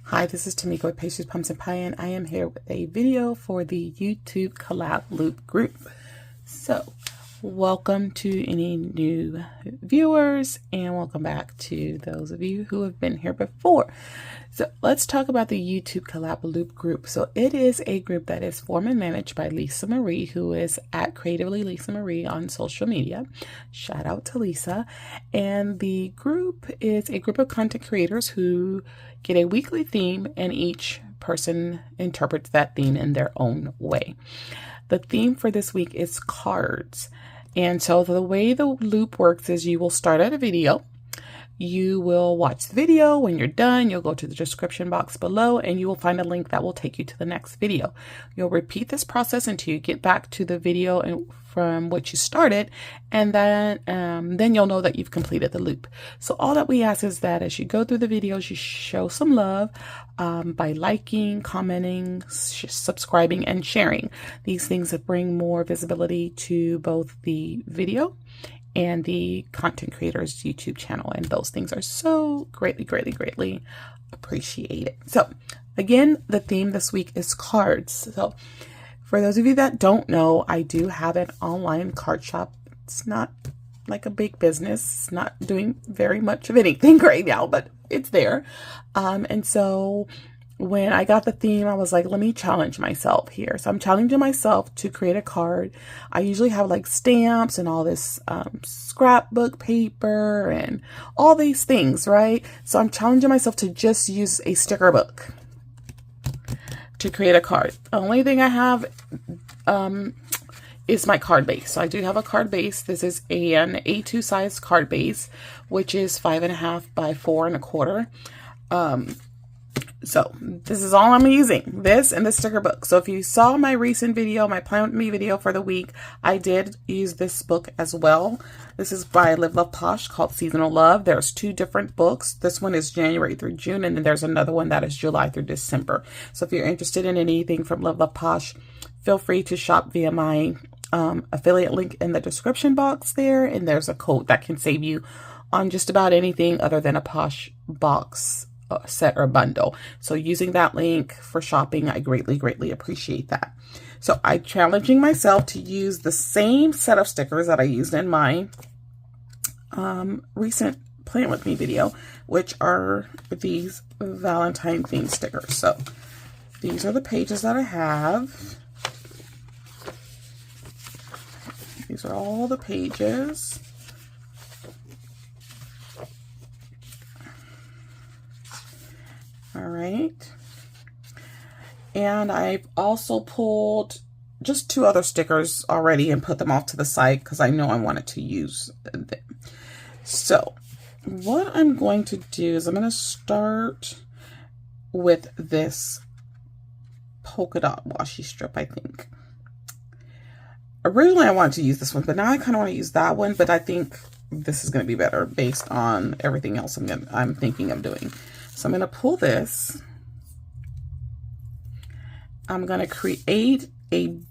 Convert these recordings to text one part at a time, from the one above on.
Hi, this is Tamika with Pastries, Pumps, and Pie, and I am here with a video for the YouTube Collab Loop group. So, welcome to any new viewers, and welcome back to those of you who have been here before. So, let's talk about the YouTube Collab Loop group. So, it is a group that is formed and managed by Lisa Marie, who is at Creatively Lisa Marie on social media. Shout out to Lisa. And the group is a group of content creators who get a weekly theme, and each person interprets that theme in their own way. The theme for this week is cards. And so the way the loop works is you will start at a video. You will watch the video. When you're done, you'll go to the description box below and you will find a link that will take you to the next video. You'll repeat this process until you get back to the video and from which you started, and then you'll know that you've completed the loop. So all that we ask is that as you go through the videos, you show some love by liking, commenting, subscribing, and sharing. These things that bring more visibility to both the video and the content creators YouTube channel, and those things are so greatly appreciated. So again, the theme this week is cards. So for those of you that don't know, I do have an online card shop. It's not like a big business. It's not doing very much of anything right now, but it's there. And so when I got the theme, I was like, let me challenge myself here. So I'm challenging myself to create a card. I usually have like stamps and all this scrapbook paper and all these things, right? So I'm challenging myself to just use a sticker book to create a card. The only thing I have is my card base. So I do have a card base. This is an A2 size card base, which is 5.5 by 4.25. So this is all I'm using, this and the sticker book. So if you saw my recent video, my Plan With Me video for the week, I did use this book as well. This is by Live Love Posh called Seasonal Love. There's two different books. This one is January through June, and then there's another one that is July through December. So if you're interested in anything from Live Love Posh, feel free to shop via my affiliate link in the description box there. And there's a code that can save you on just about anything other than a Posh box set or bundle. So using that link for shopping, I greatly appreciate that. So I'm challenging myself to use the same set of stickers that I used in my recent Plan With Me video, which are these Valentine themed stickers. So these are the pages that I have. These are all the pages. All right. And I've also pulled just 2 other stickers already and put them off to the side because I know I wanted to use them. So what I'm going to do is I'm going to start with this polka dot washi strip, I think. Originally I wanted to use this one, but now I kind of want to use that one, but I think this is going to be better based on everything else I'm thinking of doing. So I'm going to pull this. I'm going to create I'm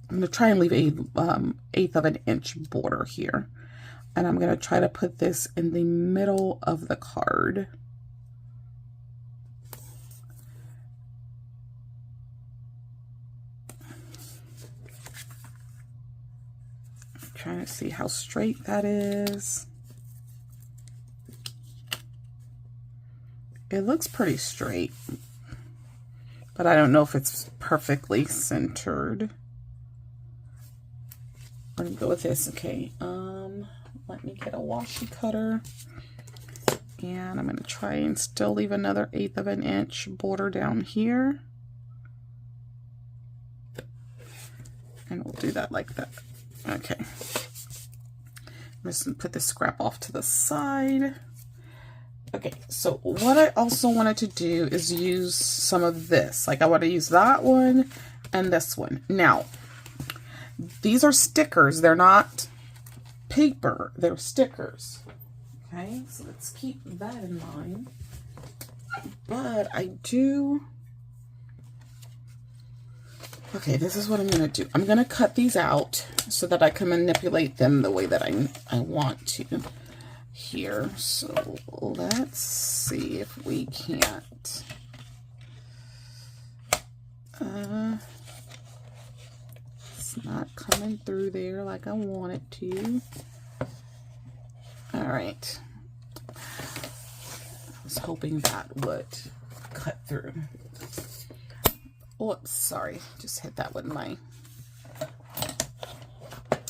going to try and leave a 1/8 of an inch border here. And I'm going to try to put this in the middle of the card. I'm trying to see how straight that is. It looks pretty straight, but I don't know if it's perfectly centered. We're gonna go with this. Okay, let me get a washi cutter, and I'm gonna try and still leave another 1/8 of an inch border down here, and we'll do that like that. Okay, I'm just gonna put this scrap off to the side. Okay, so what I also wanted to do is use some of this. Like I want to use that one and this one. Now, these are stickers. They're not paper. They're stickers. Okay, so let's keep that in mind. But I do... Okay, this is what I'm going to do. I'm going to cut these out so that I can manipulate them the way that I want to. here. So let's see if we can't. It's not coming through there like I want it to. All right. I was hoping that would cut through. Oops, sorry. Just hit that with my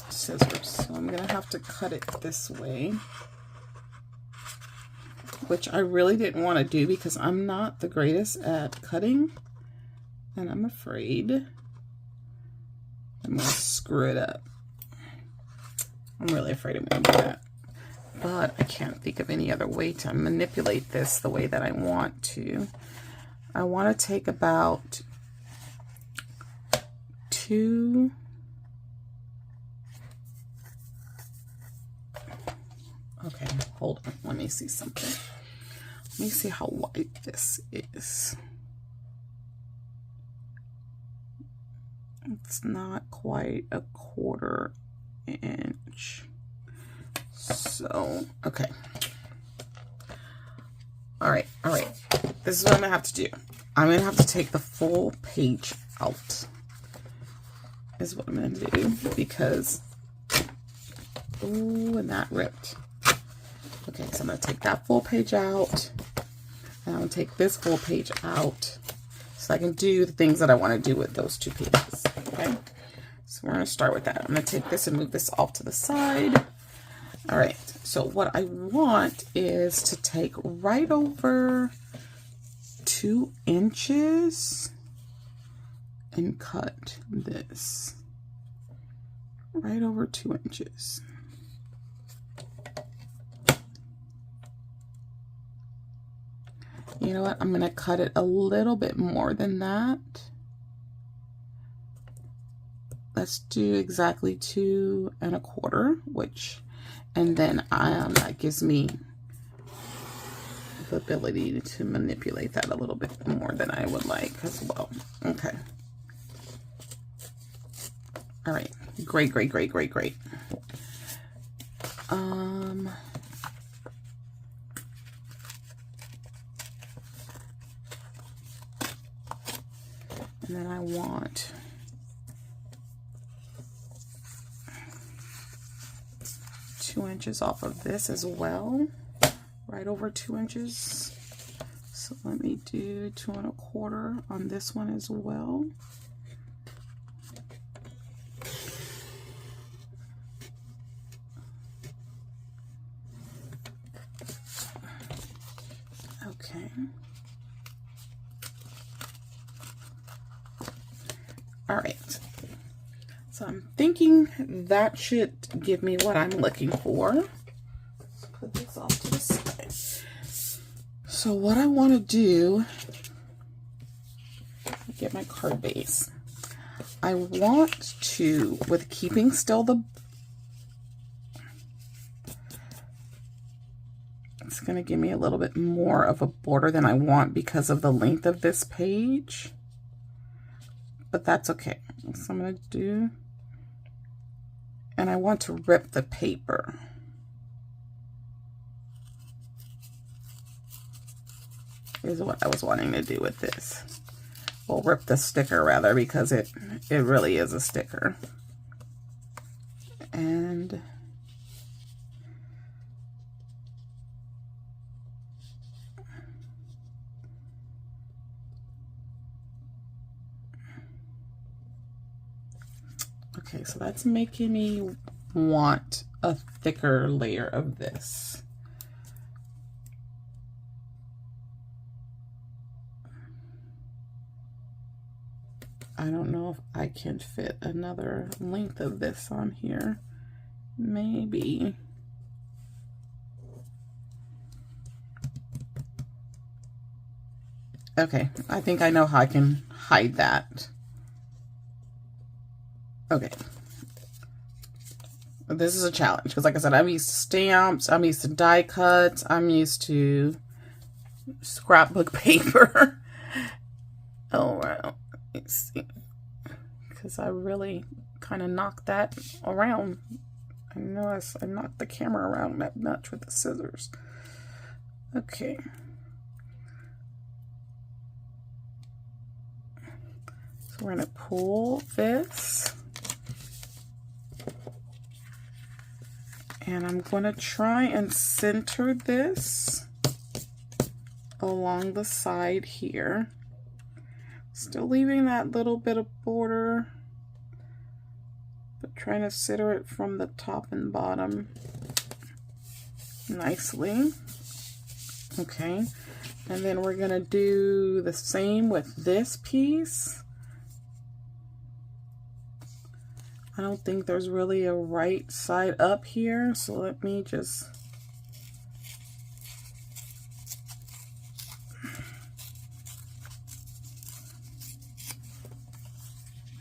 scissors. So I'm gonna have to cut it this way, which I really didn't want to do because I'm not the greatest at cutting, and I'm afraid I'm gonna screw it up. I'm really afraid I'm gonna do that, but I can't think of any other way to manipulate this the way that I want to. I want to take about 2 okay, hold on, let me see something. Let me see how wide this is. It's not quite a 1/4 inch. So, okay. All right. This is what I'm gonna have to do. I'm gonna have to take the full page out, is what I'm gonna do, because, ooh, and that ripped. Okay, so I'm gonna take that full page out, and I'm gonna take this full page out, so I can do the things that I want to do with those 2 pages. Okay, so we're gonna start with that. I'm gonna take this and move this off to the side. All right, so what I want is to take right over 2 inches and cut this right over 2 inches. You know what? I'm going to cut it a little bit more than that. Let's do exactly 2 1/4, and then that gives me the ability to manipulate that a little bit more than I would like as well. Okay. All right. Great. And then I want two inches off of this as well, right over 2 inches. So let me do 2 1/4 on this one as well. Okay. All right, so I'm thinking that should give me what I'm looking for. Let's put this off to the side. So what I want to do, get my card base. I want to, with keeping still the, it's going to give me a little bit more of a border than I want because of the length of this page. But that's okay. So I'm going to do, and I want to rip the paper. Here's what I was wanting to do with this. Well, rip the sticker rather, because it really is a sticker. And okay, so that's making me want a thicker layer of this. I don't know if I can fit another length of this on here. Maybe. Okay, I think I know how I can hide that. Okay. This is a challenge because, like I said, I'm used to stamps, I'm used to die cuts, I'm used to scrapbook paper. Oh, wow. Let's see. Because I really kind of knocked that around. I noticed I knocked the camera around that much with the scissors. Okay. So we're going to pull this. And I'm going to try and center this along the side here. Still leaving that little bit of border, but trying to center it from the top and bottom nicely. Okay, and then we're going to do the same with this piece. I don't think there's really a right side up here, so let me just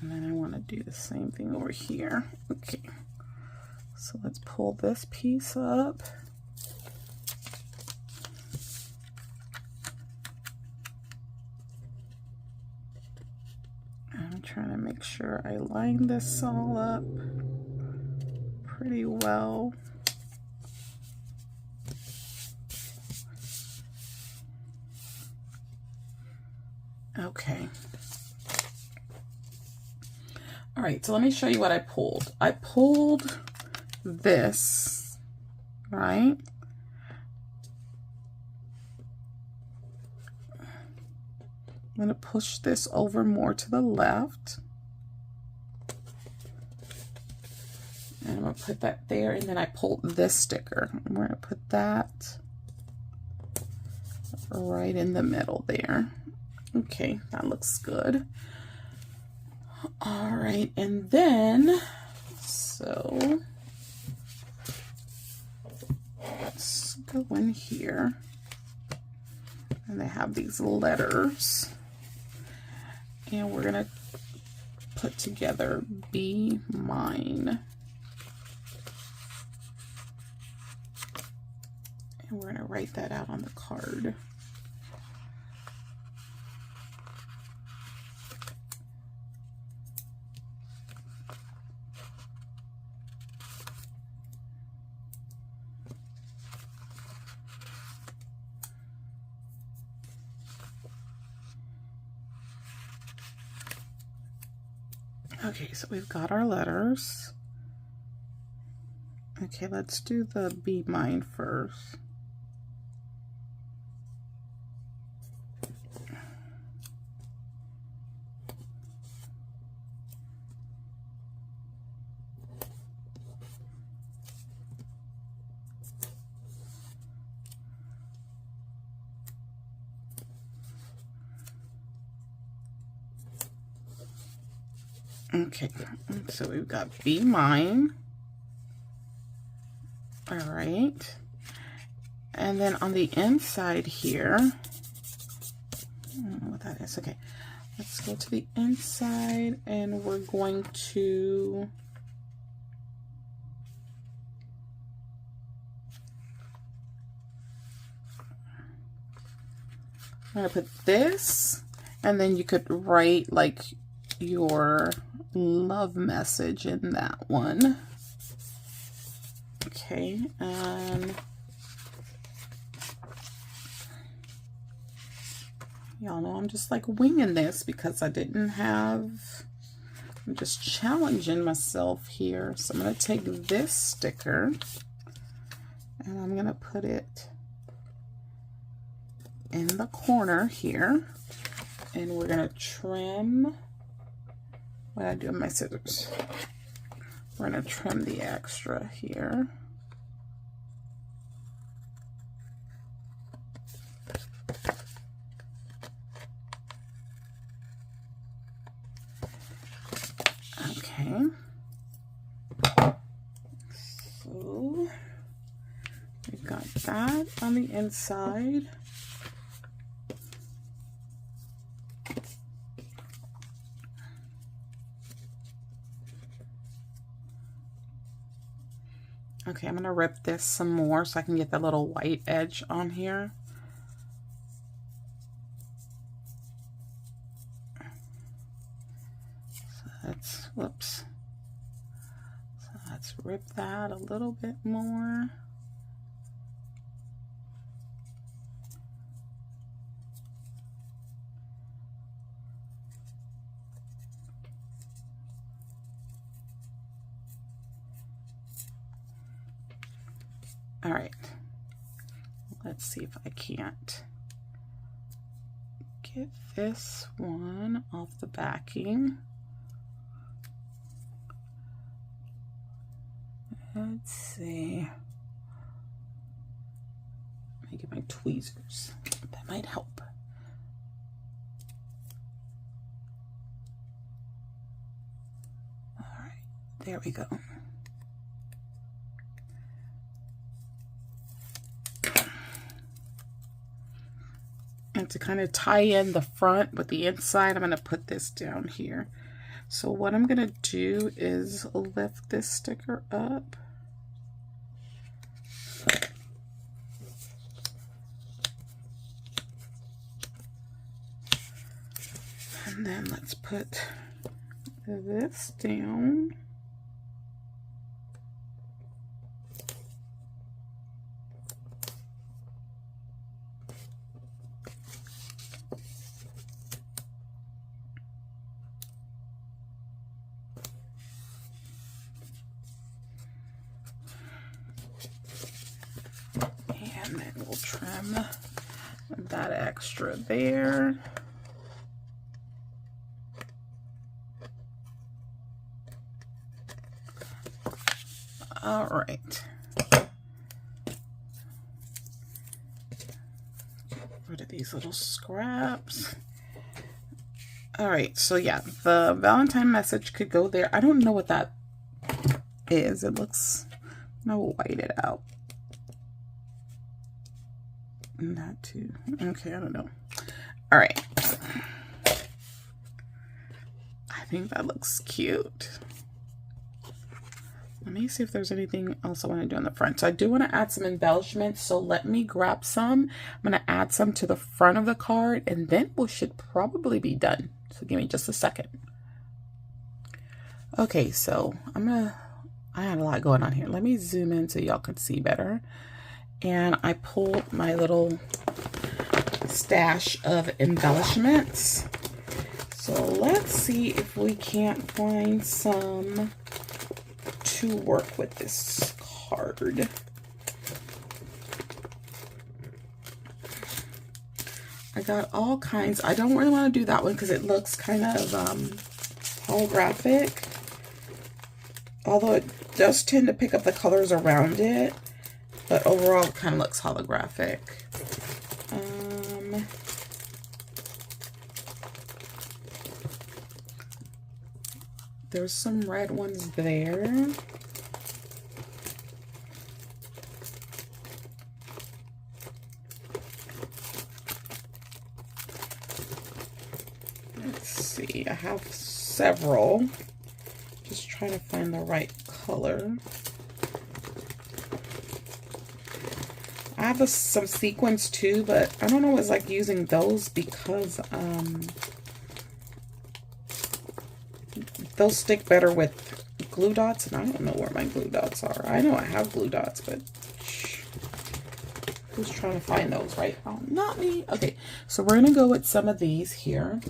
and then I want to do the same thing over here. Okay, so let's pull this piece up. I'm trying to make sure I line this all up pretty well. Okay. All right, so let me show you what I pulled. I pulled this, right? I'm going to push this over more to the left. And I'm going to put that there, and then I pulled this sticker. I'm going to put that right in the middle there. Okay, that looks good. All right, and then, so let's go in here. And they have these letters. And we're going to put together Be Mine. And we're going to write that out on the card. Okay, so we've got our letters. Okay, let's do the Be Mine first. Okay, so we've got Be Mine. All right. And then on the inside here, I don't know what that is. Okay, let's go to the inside and we're going to put this, and then you could write like your love message in that one. Okay, y'all know I'm just like winging this because I didn't have, I'm just challenging myself here. So I'm going to take this sticker and I'm going to put it in the corner here, and we're going to trim. What did I do with my scissors? We're going to trim the extra here. Okay. So we've got that on the inside. Okay, I'm going to rip this some more so I can get the little white edge on here. So that's, whoops. So Let's rip that a little bit more. All right, let's see if I can't get this one off the backing. Let's see. Let me get my tweezers. That might help. All right, there we go. And to kind of tie in the front with the inside, I'm going to put this down here. So what I'm going to do is lift this sticker up. And then let's put this down. And then we'll trim that extra there. All right. Get rid of these little scraps. All right, so yeah, the Valentine message could go there. I don't know what that is. It looks, I'll white it out. And that too. Okay, I don't know. All right. I think that looks cute. Let me see if there's anything else I want to do on the front. So I do want to add some embellishments. So let me grab some. I'm going to add some to the front of the card and then we should probably be done. So give me just a second. Okay, so I had a lot going on here. Let me zoom in so y'all can see better. And I pulled my little stash of embellishments. So let's see if we can't find some to work with this card. I got all kinds. I don't really want to do that one because it looks kind of holographic. Although it does tend to pick up the colors around it. But overall it kind of looks holographic. There's some red ones there. Let's see, I have several. Just trying to find the right color. I have some sequins too, but I don't always like using those because they'll stick better with glue dots, and I don't know where my glue dots are. I know I have glue dots, but who's trying to find those right now? Not me. Okay, so we're gonna go with some of these here.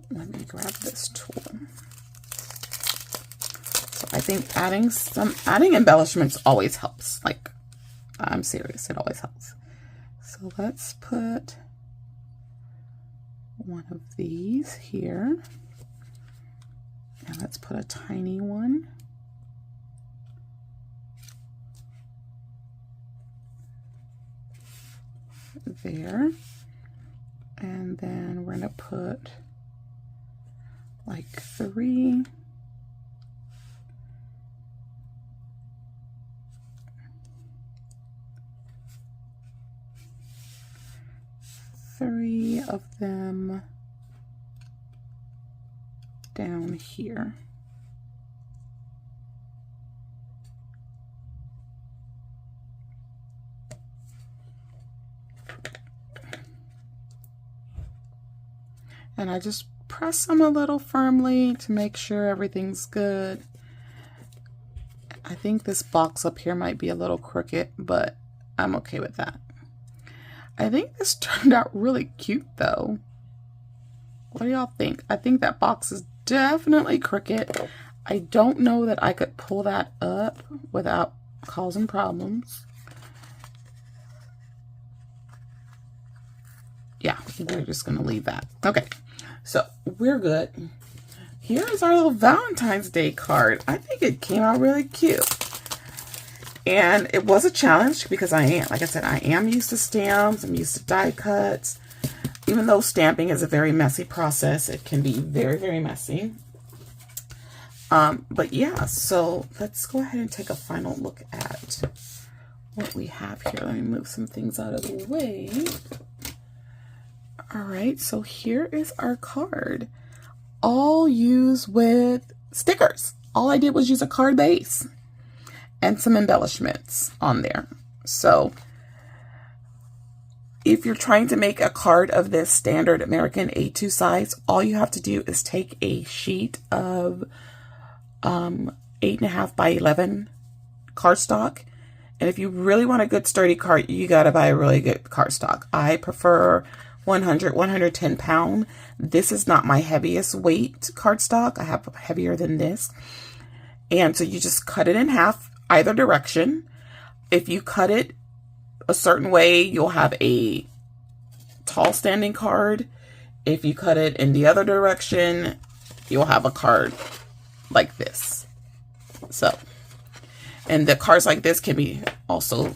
Let me grab this tool. So I think adding embellishments always helps. Like, I'm serious, it always helps. So let's put one of these here, and let's put a tiny one there, and then we're gonna put like 3 of them down here. And I just press them a little firmly to make sure everything's good. I think this box up here might be a little crooked, but I'm okay with that. I think this turned out really cute though. What do y'all think? I think that box is definitely crooked. I don't know that I could pull that up without causing problems. Yeah, we're just gonna leave that. Okay, so we're good. Here is our little Valentine's Day card. I think it came out really cute. And it was a challenge because like I said, I am used to stamps. I'm used to die cuts. Even though stamping is a very messy process, it can be very, very messy. But yeah, so let's go ahead and take a final look at what we have here. Let me move some things out of the way. All right, so here is our card. All used with stickers. All I did was use a card base and some embellishments on there. So if you're trying to make a card of this standard American A2 size, all you have to do is take a sheet of 8.5 by 11 cardstock. And if you really want a good sturdy card, you got to buy a really good cardstock. I prefer 110 pound. This is not my heaviest weight cardstock. I have heavier than this. And so you just cut it in half either direction. If you cut it a certain way, you'll have a tall standing card. If you cut it in the other direction, you'll have a card like this. So, and the cards like this can be also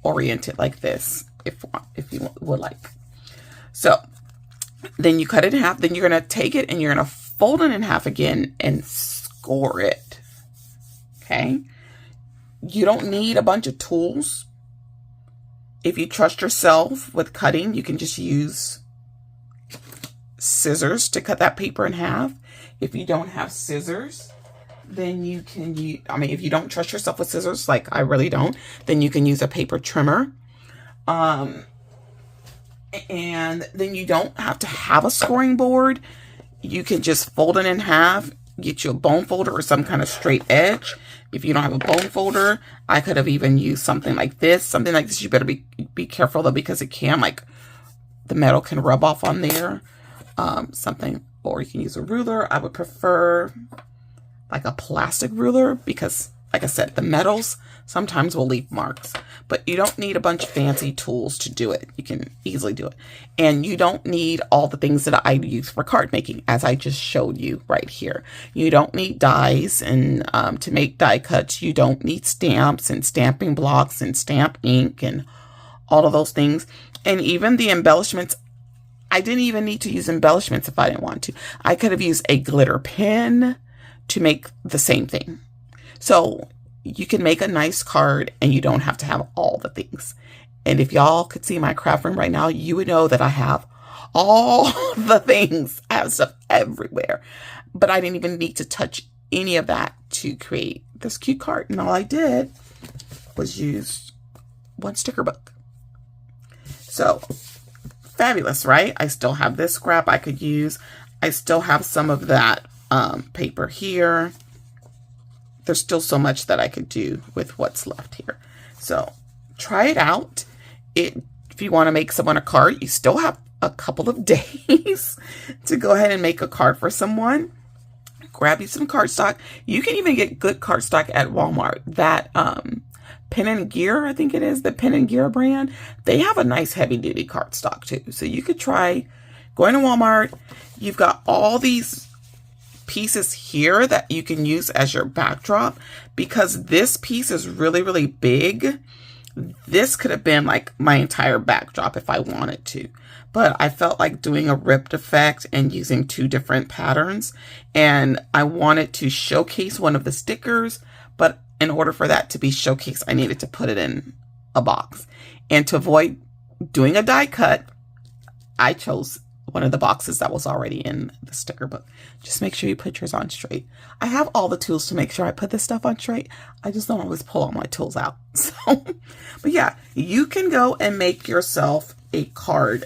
oriented like this if you would like. So then you cut it in half, then you're going to take it and you're going to fold it in half again and score it. Okay. You don't need a bunch of tools. If you trust yourself with cutting, you can just use scissors to cut that paper in half. If you don't have scissors, then you can use, if you don't trust yourself with scissors, like I really don't, then you can use a paper trimmer. And then you don't have to have a scoring board. You can just fold it in half, get you a bone folder or some kind of straight edge. If you don't have a bone folder, I could have even used something like this. Something like this, you better be careful though, because it can, like, the metal can rub off on there. Or you can use a ruler. I would prefer like a plastic ruler because, like I said, the metals sometimes will leave marks, but you don't need a bunch of fancy tools to do it. You can easily do it. And you don't need all the things that I use for card making, as I just showed you right here. You don't need dies and to make die cuts. You don't need stamps and stamping blocks and stamp ink and all of those things. And even the embellishments, I didn't even need to use embellishments if I didn't want to. I could have used a glitter pen to make the same thing. So you can make a nice card and you don't have to have all the things. And if y'all could see my craft room right now, you would know that I have all the things. I have stuff everywhere. But I didn't even need to touch any of that to create this cute card. And all I did was use one sticker book. So fabulous, right? I still have this scrap I could use. I still have some of that paper here. There's still so much that I could do with what's left here. So try it out. If you want to make someone a card, you still have a couple of days to go ahead and make a card for someone. Grab you some cardstock. You can even get good cardstock at Walmart. That Pen and Gear, I think it is, the Pen and Gear brand. They have a nice heavy duty cardstock too. So you could try going to Walmart. You've got all these pieces here that you can use as your backdrop, because this piece is really, really big. This could have been like my entire backdrop if I wanted to, but I felt like doing a ripped effect and using two different patterns, and I wanted to showcase one of the stickers, but in order for that to be showcased, I needed to put it in a box. And to avoid doing a die cut, I chose one of the boxes that was already in the sticker book. Just make sure you put yours on straight. I have all the tools to make sure I put this stuff on straight. I just don't always pull all my tools out. So, but yeah, you can go and make yourself a card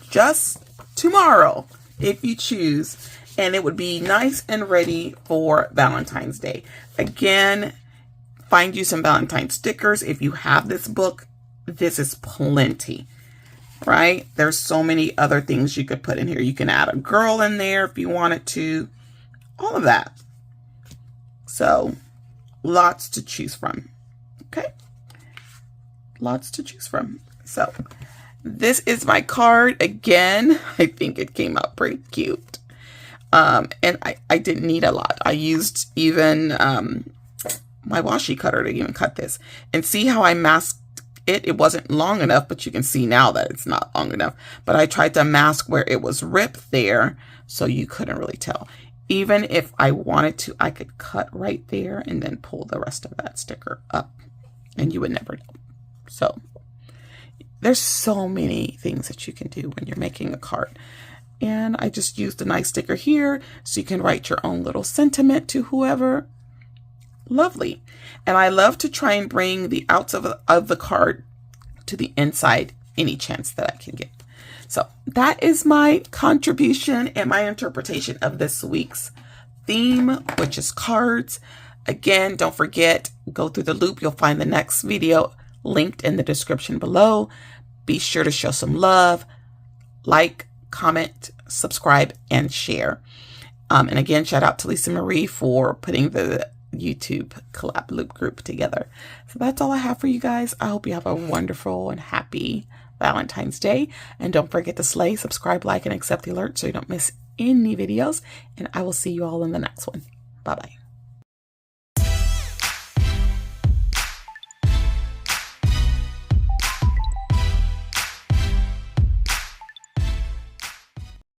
just tomorrow. if you choose, and it would be nice and ready for Valentine's Day. Again, find you some Valentine stickers. If you have this book, this is plenty, right? There's so many other things you could put in here. You can add a girl in there if you wanted to, all of that. So lots to choose from, okay? Lots to choose from. So this is my card. Again, I think it came out pretty cute. And I didn't need a lot. I used even my washi cutter to even cut this. And see how I masked it? It wasn't long enough, but you can see now that it's not long enough. But I tried to mask where it was ripped there, so you couldn't really tell. Even if I wanted to, I could cut right there and then pull the rest of that sticker up, and you would never know. So there's so many things that you can do when you're making a card. And I just used a nice sticker here so you can write your own little sentiment to whoever. Lovely. And I love to try and bring the outs of the card to the inside any chance that I can get. So that is my contribution and my interpretation of this week's theme, which is cards. Again, don't forget, go through the loop. You'll find the next video linked in the description below. Be sure to show some love, like, comment, subscribe, and share. And again, shout out to Lisa Marie for putting the YouTube collab loop group together. So that's all I have for you guys. I hope you have a wonderful and happy Valentine's Day. And don't forget to slay, subscribe, like, and accept the alert so you don't miss any videos. And I will see you all in the next one. Bye-bye.